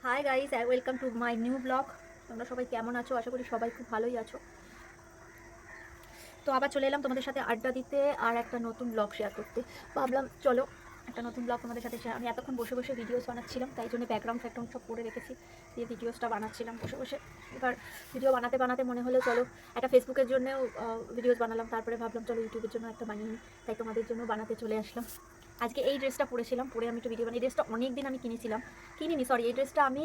Hi guys, welcome to my new blog. তোমরা সবাই কেমন আছো? আশা করি সবাই খুব ভালোই আছো। তো আবার চলে এলাম তোমাদের সাথে আড্ডা দিতে আর একটা নতুন ব্লগ শেয়ার করতে। ভাবলাম চলো একটা নতুন ব্লগ তোমাদের সাথে শেয়ার। আমি এতক্ষণ বসে বসে ভিডিওস বানাচ্ছিলাম, তাই জন্য ব্যাকগ্রাউন্ড ফ্যাকগ্রাউন্ড সব করে রেখেছি, দিয়ে ভিডিওসটা বানাচ্ছিলাম বসে বসে। এবার ভিডিও বানাতে বানাতে মনে হলো চলো একটা ফেসবুকের জন্যও ভিডিওস বানালাম, তারপরে ভাবলাম চলো ইউটিউবের জন্য একটা বানিয়ে নিই, তাই তোমাদের জন্য বানাতে চলে আসলাম। আজকে এই ড্রেসটা পরেছিলাম, পরে আমি একটু ভিডিও বানাই। এই ড্রেসটা অনেক দিন আমি কিনিনি সরি, এই ড্রেসটা আমি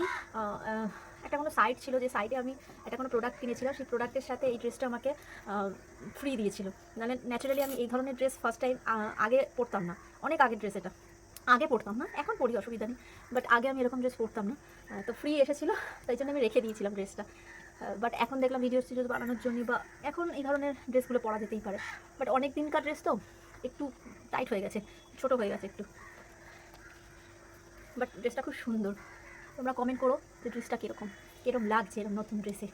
একটা কোনো সাইট ছিল, যে সাইটে আমি একটা কোনো প্রোডাক্ট কিনেছিলাম, সেই প্রোডাক্টের সাথে এই ড্রেসটা আমাকে ফ্রি দিয়েছিল। মানে ন্যাচারালি আমি এই ধরনের ড্রেস ফার্স্ট টাইম আগে পরতাম না, অনেক আগের ড্রেস এটা, আগে পড়তাম না, এখন পড়ি অসুবিধা নেই, বাট আগে আমি এরকম ড্রেস পরতাম না। তো ফ্রি এসেছিলো, তাই জন্য আমি রেখে দিয়েছিলাম ড্রেসটা। বাট এখন দেখলাম ভিডিও টিডিও বানানোর জন্য বা এখন এই ধরনের ড্রেসগুলো পরা যেতেই পারে। বাট অনেক দিনকার ড্রেস তো একটু টাইট হয়ে গেছে, ছোটো হয়ে গেছে একটু, বাট ড্রেসটা খুব সুন্দর। তোমরা কমেন্ট করো যে ড্রেসটা কীরকম কীরকম লাগছে এরকম নতুন ড্রেসে।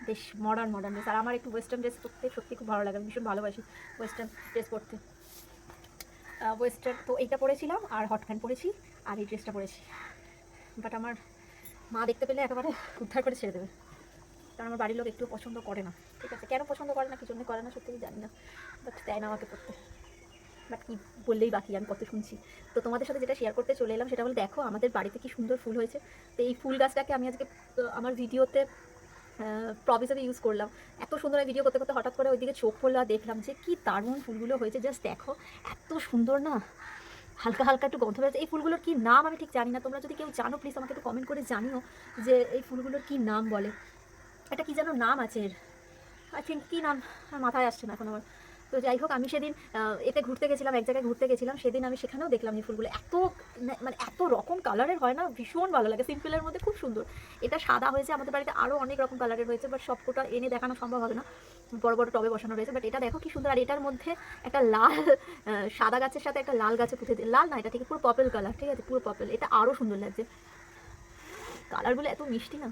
বেশ মডার্ন মডার্ন ড্রেস, আর আমার একটু ওয়েস্টার্ন ড্রেস পরতে সত্যি খুব ভালো লাগে, আমি ভীষণ ভালোবাসি ওয়েস্টার্ন ড্রেস পরতে। ওয়েস্টার্ন তো এইটা পরেছিলাম, আর হট প্যান্ট পরেছি, আর এই ড্রেসটা পরেছি। বাট আমার মা দেখতে পেলে একেবারে উদ্ধার করে ছেড়ে দেবে, কারণ আমার বাড়ির লোক একটু পছন্দ করে না। ঠিক আছে, কেন পছন্দ করে না, কি জন্য করে না সত্যি জানি না, বাট দেয় না আমাকে পড়তে। বাট কী বললেই বাকি, আমি কত শুনছি। তো তোমাদের সাথে যেটা শেয়ার করতে চলে এলাম সেটা হলো, দেখো আমাদের বাড়িতে কি সুন্দর ফুল হয়েছে। তো এই ফুল গাছটাকে আমি আজকে আমার ভিডিওতে প্রপ হিসেবে ইউজ করলাম। এত সুন্দর ভিডিও করতে করতে হঠাৎ করে ওইদিকে চোখ পড়লো, আর দেখলাম যে কি দারুণ ফুলগুলো হয়েছে। জাস্ট দেখো, এত সুন্দর না, হালকা হালকা একটু গন্ধ বেরোচ্ছে। এই ফুলগুলোর কী নাম আমি ঠিক জানি না, তোমরা যদি কেউ জানো প্লিজ আমাকে একটু কমেন্ট করে জানিও যে এই ফুলগুলোর কী নাম বলে। এটা কী যেন নাম আছে এর, আই থিঙ্ক কী নাম আমার মাথায় আসছে না এখন আমার। তো যাই হোক, আমি সেদিন এতে ঘুরতে গেছিলাম, এক জায়গায় ঘুরতে গেছিলাম, সেদিন আমি সেখানেও দেখলাম এই ফুলগুলো এত মানে এত রকম কালারের হয় না, ভীষণ ভালো লাগে, সিম্পলের মধ্যে খুব সুন্দর। এটা সাদা হয়েছে, আমাদের বাড়িতে আরও অনেক রকম কালারের হয়েছে, বাট সবকটা এনে দেখানো সম্ভব হবে না, বড় বড় টবে বসানো রয়েছে। বাট এটা দেখো কি সুন্দর, আর এটার মধ্যে একটা লাল সাদা গাছের সাথে একটা লাল গাছে পুঁতে, লাল না, এটা ঠিক পুরো পার্পল কালার, ঠিক আছে, পুরো পার্পল, এটা আরও সুন্দর লাগছে। কালারগুলো এত মিষ্টি না,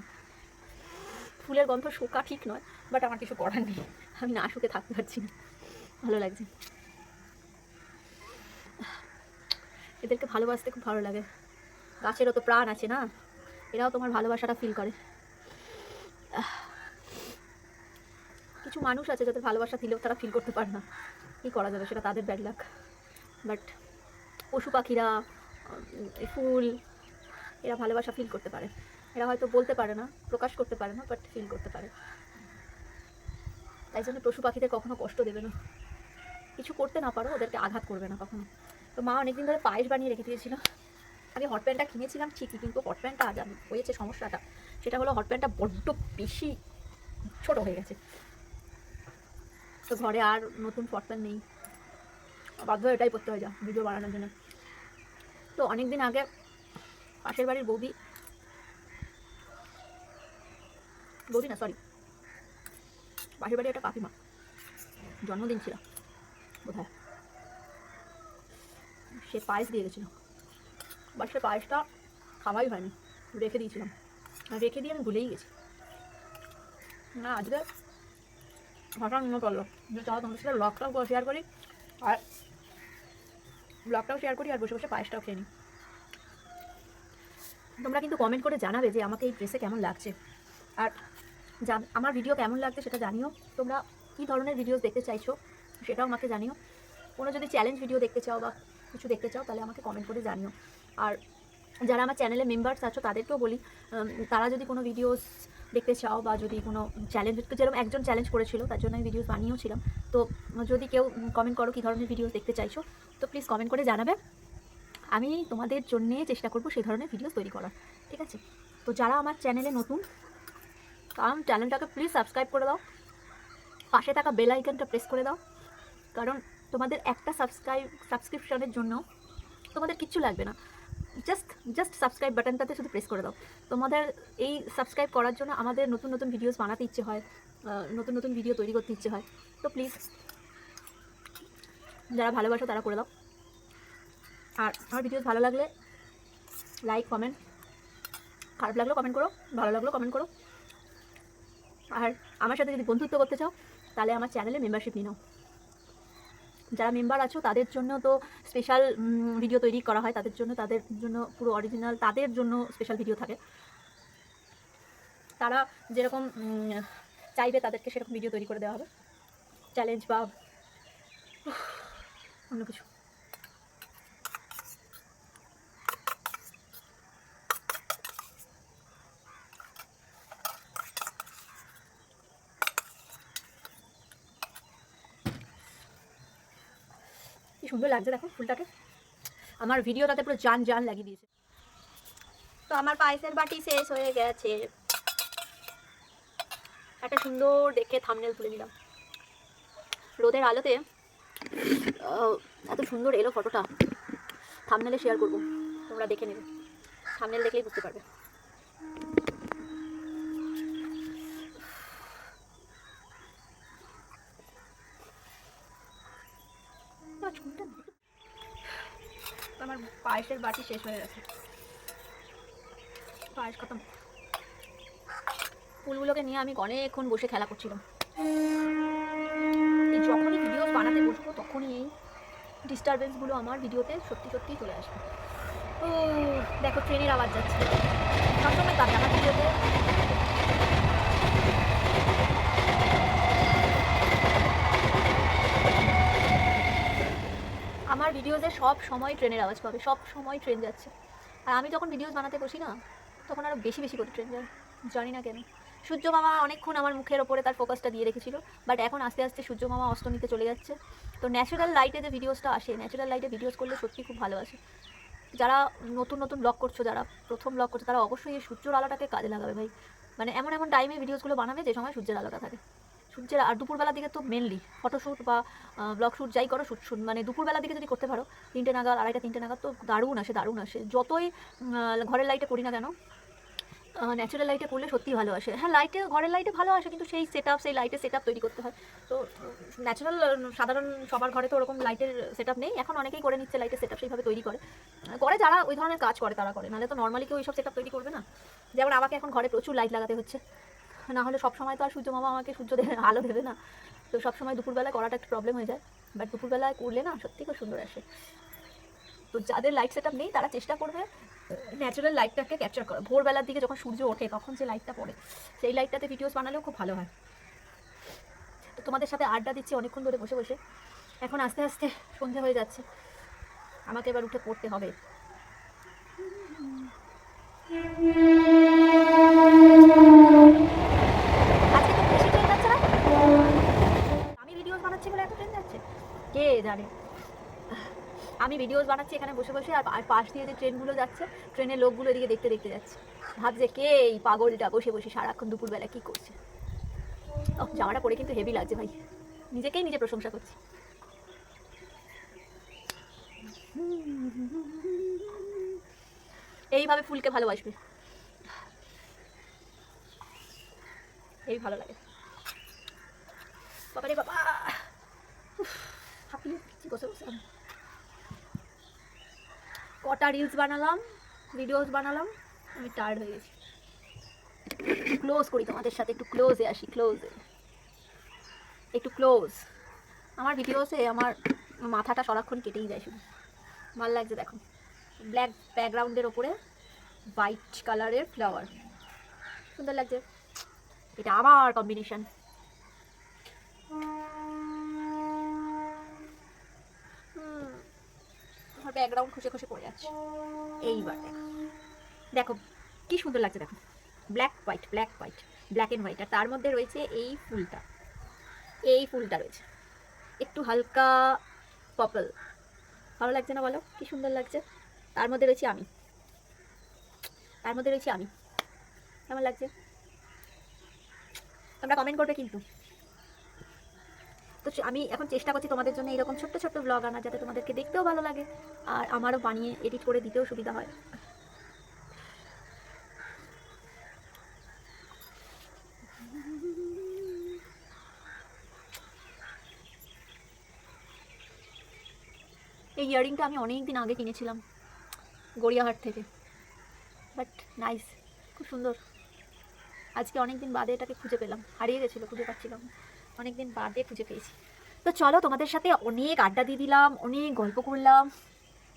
ফুলের গন্ধ শোকা ঠিক নয়, বাট আমার কিছু করার নেই, আমি না শুকে থাকতে পারছি না, ভালো লাগছে। এদেরকে ভালোবাসতে খুব ভালো লাগে, গাছেরও তো প্রাণ আছে না, এরাও তোমার ভালোবাসাটা ফিল করে। কিছু মানুষ আছে যাদের ভালোবাসা দিলেও তারা ফিল করতে পারে না, কী করা যাবে, সেটা তাদের ব্যাড লাক। বাট পশু পাখিরা, ফুল, এরা ভালোবাসা ফিল করতে পারে। এরা হয়তো বলতে পারে না, প্রকাশ করতে পারে না, বাট ফিল করতে পারে। তাই জন্য পশু পাখিদের কখনো কষ্ট দেবে না, কিছু করতে না পারো ওদেরকে আঘাত করবে না কখনো। তো মা অনেকদিন ধরে পায়েস বানিয়ে রেখে দিয়েছিল। আমি হট প্যান্টটা কিনেছিলাম ঠিকই, কিন্তু হট প্যান্টটা আজ হয়েছে সমস্যাটা, সেটা হলো হট প্যান্টটা বড্ড বেশি ছোট হয়ে গেছে। তো ঘরে আর নতুন হট প্যান্ট নেই, বাধ্য হয়ে এটাই পরতে হয়ে যায় ভিডিও বানানোর জন্য। তো অনেক দিন আগে পাশের বাড়ির বৌদি না সরি, পাশের বাড়ির একটা কাকিমা জন্মদিন ছিল বোধহয়, সে পায়েস দিয়ে গেছিলো, বাট সে পায়েসটা খাওয়াই হয়নি, রেখে দিয়েছিলাম, রেখে দিয়ে আমি ভুলেই গেছি। না আজকে হঠাৎ মনে পড়লো যে চলো তোমাদের সাথে ব্লগটাও শেয়ার করি, আর বসে বসে পায়েসটাও খেয়ে নিই। তোমরা কিন্তু কমেন্ট করে জানাবে যে আমাকে এই ড্রেসে কেমন লাগছে, আর আমার ভিডিও কেমন লাগছে সেটা জানিও। তোমরা কী ধরনের ভিডিওস দেখতে চাইছো সেটাও আমাকে জানিও। কোনো যদি চ্যালেঞ্জ ভিডিও দেখতে চাও বা কিছু দেখতে চাও তাহলে আমাকে কমেন্ট করে জানিও। আর যারা আমার চ্যানেলে মেম্বার্স আছো তাদেরকেও বলি, তারা যদি কোনো ভিডিওস দেখতে চাও বা যদি কোনো চ্যালেঞ্জ, যেরকম একজন চ্যালেঞ্জ করেছিল তার জন্য আমি ভিডিওস বানিয়েওছিলাম, তো যদি কেউ কমেন্ট করো কী ধরনের ভিডিওস দেখতে চাইছো তো প্লিজ কমেন্ট করে জানাবে, আমি তোমাদের জন্যে চেষ্টা করবো সেই ধরনের ভিডিওস তৈরি করার, ঠিক আছে। তো যারা আমার চ্যানেলে নতুন, কারণ চ্যানেলটাকে প্লিজ সাবস্ক্রাইব করে দাও, পাশে থাকা বেল আইকনটা প্রেস করে দাও, কারণ তোমাদের একটা সাবস্ক্রিপশনের জন্য তোমাদের কিচ্ছু লাগবে না, জাস্ট সাবস্ক্রাইব বাটনটাতে শুধু প্রেস করে দাও। তোমাদের এই সাবস্ক্রাইব করার জন্য আমাদের নতুন নতুন ভিডিওস বানাতে ইচ্ছে হয়, নতুন নতুন ভিডিও তৈরি করতে ইচ্ছে হয়। তো প্লিজ যারা ভালোবাসো তারা করে দাও। আর আমার ভিডিওস ভালো লাগলে লাইক কমেন্ট, খারাপ লাগলেও কমেন্ট করো, ভালো লাগলেও কমেন্ট করো। আর আমার সাথে যদি বন্ধুত্ব করতে চাও তাহলে আমার চ্যানেলে মেম্বারশিপ নিয়ে নাও, যারা মেম্বার আছো তাদের জন্য তো স্পেশাল ভিডিও তৈরি করা হয়, তাদের জন্য পুরো অরিজিনাল, তাদের জন্য স্পেশাল ভিডিও থাকে। তারা যেরকম চাইবে তাদেরকে সেরকম ভিডিও তৈরি করে দেওয়া হবে, চ্যালেঞ্জ বা অন্য কিছু। কি সুন্দর লাগছে দেখো ফুলটাকে, আমার ভিডিওটাতে পুরো জান জান লাগিয়ে দিয়েছে। তো আমার পায়েসের বাটি শেষ হয়ে গেছে, একটা সুন্দর দেখে থাম্বনেল তুলে নিলাম। রোদের আলোতে এত সুন্দর এলো ফটোটা, থাম্বনেলে শেয়ার করবো, তোমরা দেখে নেবে, থাম্বনেল দেখলেই বুঝতে পারবে। আমার পায়েসের বাটি শেষ হয়ে গেছে, পায়েস খতম। ফুলগুলোকে নিয়ে আমি অনেকক্ষণ বসে খেলা করছিলাম। এই যখনই ভিডিও বানাতে বসবো তখনই এই ডিস্টারবেন্সগুলো আমার ভিডিওতে সত্যি সত্যিই চলে আসবে। ও দেখো ট্রেনের আওয়াজ যাচ্ছে, সবসময় তার আমার ভিডিওতে আমার ভিডিওতে সব সময় ট্রেনের আওয়াজ পাবে, সব সময় ট্রেন যাচ্ছে। আর আমি যখন ভিডিওস বানাতে বসি না তখন আরও বেশি বেশি করে ট্রেন যায়, জানি না কেন। সূর্য মামা অনেকক্ষণ আমার মুখের ওপরে তার ফোকাসটা দিয়ে রেখেছিল, বাট এখন আস্তে আস্তে সূর্য মামা অস্তমিতে চলে যাচ্ছে। তো ন্যাচারাল লাইটে যে ভিডিওসটা আসে, ন্যাচারাল লাইটে ভিডিওস করলে সত্যি খুব ভালো আসে। যারা নতুন নতুন ব্লগ করছো, যারা প্রথম ব্লগ করছো, তারা অবশ্যই এই সূর্যের আলোটাকে কাজে লাগাবে ভাই। মানে এমন এমন টাইমে ভিডিওসগুলো বানাবে যে সময় সূর্যের আলোটা থাকে। সূর্যের আর দুপুরবেলার দিকে তো মেনলি ফটোশ্যুট বা ব্লগ শ্যুট যাই করো, শ্যুট মানে দুপুরবেলার দিকে যদি করতে পারো, 3টে নাগাদ 2:30 3টে নাগাদ, তো দারুণ আসে, দারুণ আসে। যতই ঘরের লাইটে করি না কেন, ন্যাচারাল লাইটে করলে সত্যিই ভালো আসে। হ্যাঁ, লাইটে ঘরের লাইটে ভালো আসে, কিন্তু সেই সেই লাইটের সেট তৈরি করতে হয়। তো ন্যাচারাল সাধারণ সবার ঘরে তো ওরকম লাইটের সেট নেই, এখন অনেকেই করে নিচ্ছে লাইটের সেট সেইভাবে তৈরি করে যারা ওই ধরনের কাজ করে তারা করে, নাহলে তো নর্মালি কেউ এইসব সেট তৈরি করবে না। যেমন আমাকে এখন ঘরে প্রচুর লাইট লাগাতে হচ্ছে, না হলে সবসময় তো আর সূর্য মামা আমাকে সূর্য দেবে আলো দেবে না। তো সবসময় দুপুরবেলায় করাটা একটু প্রবলেম হয়ে যায়, বাট দুপুরবেলায় করলে না সত্যি খুব সুন্দর আসে। তো যাদের লাইট সেট নেই তারা চেষ্টা করবে ন্যাচারাল লাইটটাকে ক্যাপচার করা। ভোরবেলার দিকে যখন সূর্য ওঠে তখন যে লাইটটা পড়ে, সেই লাইটটাতে ভিডিওস বানালেও খুব ভালো হয়। তো তোমাদের সাথে আড্ডা দিচ্ছি অনেকক্ষণ ধরে বসে বসে, এখন আস্তে আস্তে সন্ধে হয়ে যাচ্ছে, আমাকে এবার উঠে পড়তে হবে। আজকে তো বেশি ট্রেন যাচ্ছে না, আমি ভিডিওস বানাচ্ছি বলে এত ট্রেন যাচ্ছে কে জানে। আমি ভিডিওস বানাচ্ছি এখানে বসে বসে, আর পাশ দিয়ে যে ট্রেনগুলো যাচ্ছে, ট্রেনের লোকগুলো এদিকে দেখতে দেখতে যাচ্ছে, ভাবছে কে এই পাগলটা বসে বসে সারাক্ষণ দুপুরবেলা কী করছে। ও জামাটা পরে কিন্তু হেভি লাগছে ভাই, নিজেকেই নিজে প্রশংসা করছি। এইভাবে ফুলকে ভালোবাসবে, এই ভালো লাগে। বাবা রে বাবা, হাঁপিয়ে দিচ্ছি বসে বসে। কটা রিলস বানালাম, ভিডিওস বানালাম, আমি টায়ার্ড হয়ে গেছি। ক্লোজ করি তোমাদের সাথে, একটু ক্লোজে আসি, ক্লোজে একটু ক্লোজ। আমার ভিডিওসে আমার মাথাটা সারাক্ষণ কেটেই যায় শুধু, ভালো লাগছে দেখো, ব্ল্যাক ব্যাকগ্রাউন্ডের ওপরে হোয়াইট কালারের ফ্লাওয়ার, সুন্দর লাগছে। এটা আমার কম্বিনেশন। আমার ব্যাকগ্রাউন্ড খুশে খুশে পড়ে যাচ্ছে। এইবার দেখো কি সুন্দর লাগছে, দেখো black white, black white, black and white, আর তার মধ্যে রয়েছে এই ফুলটা, এই ফুলটা রয়েছে একটু হালকা পার্পল, ভালো লাগছে না বলো, কি সুন্দর লাগছে। তার মধ্যে রয়েছে আমি, তার মধ্যে রয়েছে আমি, কেমন লাগছে তোমরা কমেন্ট করবে কিন্তু। তো আমি এখন চেষ্টা করছি তোমাদের জন্য এরকম ছোট্ট ছোট্ট ব্লগ আনা, যাতে তোমাদেরকে দেখতেও ভালো লাগে আর আমারও বানিয়ে এডিট করে দিতেও সুবিধা হয়। এই ইয়াররিংটা আমি অনেক দিন আগে কিনেছিলাম গড়িয়াহাট থেকে, বাট নাইস, খুব সুন্দর। আজকে অনেক দিন বাদে এটাকে খুঁজে পেলাম, হারিয়ে গেছিলো, খুঁজে পাচ্ছিলাম, অনেক দিন বাদে খুঁজে পেয়েছি। তো চলো, তোমাদের সাথে অনেক আড্ডা দিয়ে দিলাম, অনেক গল্প করলাম।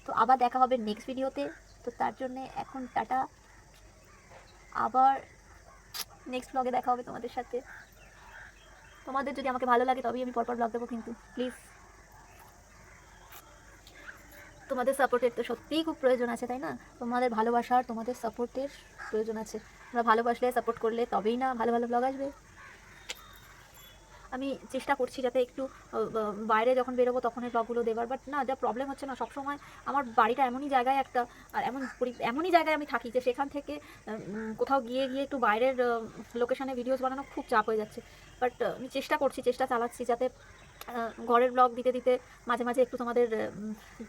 তো আবার দেখা হবে নেক্সট ভিডিওতে। তো তার জন্যে এখন টাটা, আবার নেক্সট ব্লগে দেখা হবে তোমাদের সাথে। তোমাদের যদি আমাকে ভালো লাগে তবেই আমি পরপর ব্লগ দেবো, কিন্তু প্লিজ তোমাদের সাপোর্টের তো সত্যিই খুব প্রয়োজন আছে, তাই না? তোমাদের ভালোবাসার, তোমাদের সাপোর্টের প্রয়োজন আছে। তোমরা ভালোবাসলে, সাপোর্ট করলে তবেই না ভালো ভালো ব্লগ আসবে। আমি চেষ্টা করছি যাতে একটু বাইরে যখন বেরোবো তখন এই ব্লগগুলো দেবার, বাট না, যা প্রবলেম হচ্ছে না, সবসময় আমার বাড়িটা এমনই জায়গায় একটা, আর এমনই জায়গায় আমি থাকি যে সেখান থেকে কোথাও গিয়ে গিয়ে একটু বাইরের লোকেশানে ভিডিওস বানানো খুব চাপ হয়ে যাচ্ছে। বাট আমি চেষ্টা করছি, চেষ্টা চালাচ্ছি যাতে ঘরের ব্লগ দিতে দিতে মাঝে মাঝে একটু তোমাদের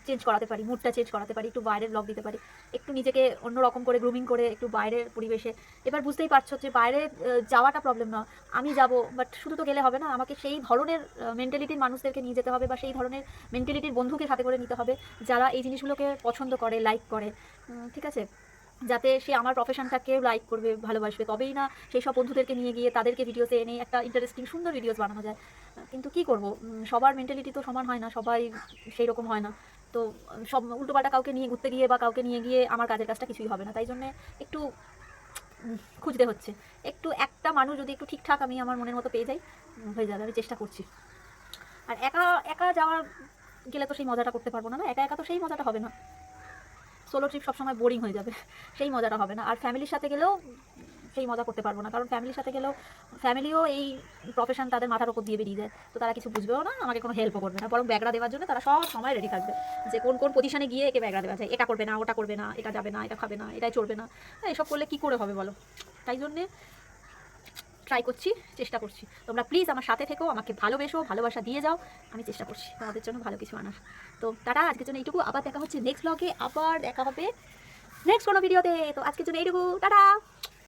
চেঞ্জ করাতে পারি, মুডটা চেঞ্জ করাতে পারি, একটু বাইরের ব্লগ দিতে পারি, একটু নিজেকে অন্যরকম করে গ্রুমিং করে একটু বাইরের পরিবেশে। এবার বুঝতেই পারছো যে বাইরে যাওয়াটা প্রবলেম না, আমি যাব, বাট শুধু তো গেলে হবে না, আমাকে সেই ধরনের মেন্টালিটির মানুষদেরকে নিয়ে যেতে হবে, বা সেই ধরনের মেন্টালিটির বন্ধুকে সাথে করে নিতে হবে যারা এই জিনিসগুলোকে পছন্দ করে, লাইক করে। ঠিক আছে, যাতে সে আমার প্রফেশনটাকেও লাইক করবে, ভালোবাসবে, তবেই না সেই সব বন্ধুদেরকে নিয়ে গিয়ে তাদেরকে ভিডিওতে এনে একটা ইন্টারেস্টিং সুন্দর ভিডিওস বানানো যায়। কিন্তু কি করব, সবার মেন্টালিটি তো সমান হয় না, সবাই সেই রকম হয় না। তো সব উল্টোপাল্টা কাউকে নিয়ে ঘুরতে গিয়ে বা কাউকে নিয়ে গিয়ে আমার কাজের কাজটা কিছুই হবে না। তাই জন্যে একটু খুঁজতে হচ্ছে, একটু একটা মানুষ যদি একটু ঠিকঠাক আমি আমার মনের মতো পেয়ে যাই, হয়ে যাবে। আমি চেষ্টা করছি। আর একা একা যাওয়ার গেলে তো সেই মজাটা করতে পারবো না, না একা একা তো সেই মজাটা হবে না। সোলো ট্রিপ সবসময় বোরিং হয়ে যাবে, সেই মজাটা হবে না। আর ফ্যামিলির সাথে গেলেও সেই মজা করতে পারবো না, কারণ ফ্যামিলির সাথে গেলেও ফ্যামিলিও এই প্রফেশন তাদের মাথার ওপর দিয়ে বেরিয়ে যায়। তো তারা কিছু বুঝবেও না, আমাকে কোনো হেল্পও করবে না, বরং ব্যাগরা দেওয়ার জন্য তারা সব সময় রেডি থাকবে যে কোন কোন পজিশনে গিয়ে একে ব্যাগরা দেওয়া যায়, এটা করবে না, ওটা করবে না, এটা যাবে না, এটা খাবে না, এটাই চলবে না। এসব করলে কী করে হবে বলো? তাই জন্যে ট্রাই করছি, চেষ্টা করছি। তোমরা প্লিজ আমার সাথে থেকো, আমাকে ভালোবেসো, ভালোবাসা দিয়ে যাও। আমি চেষ্টা করছি তোমাদের জন্য ভালো কিছু আনার। তো টাটা, আজকের জন্য এইটুকু। আবার দেখা হচ্ছে নেক্সট ব্লগে, আবার দেখা হবে নেক্সট কোনো ভিডিওতে। তো আজকের জন্য এইটুকু, টাটা।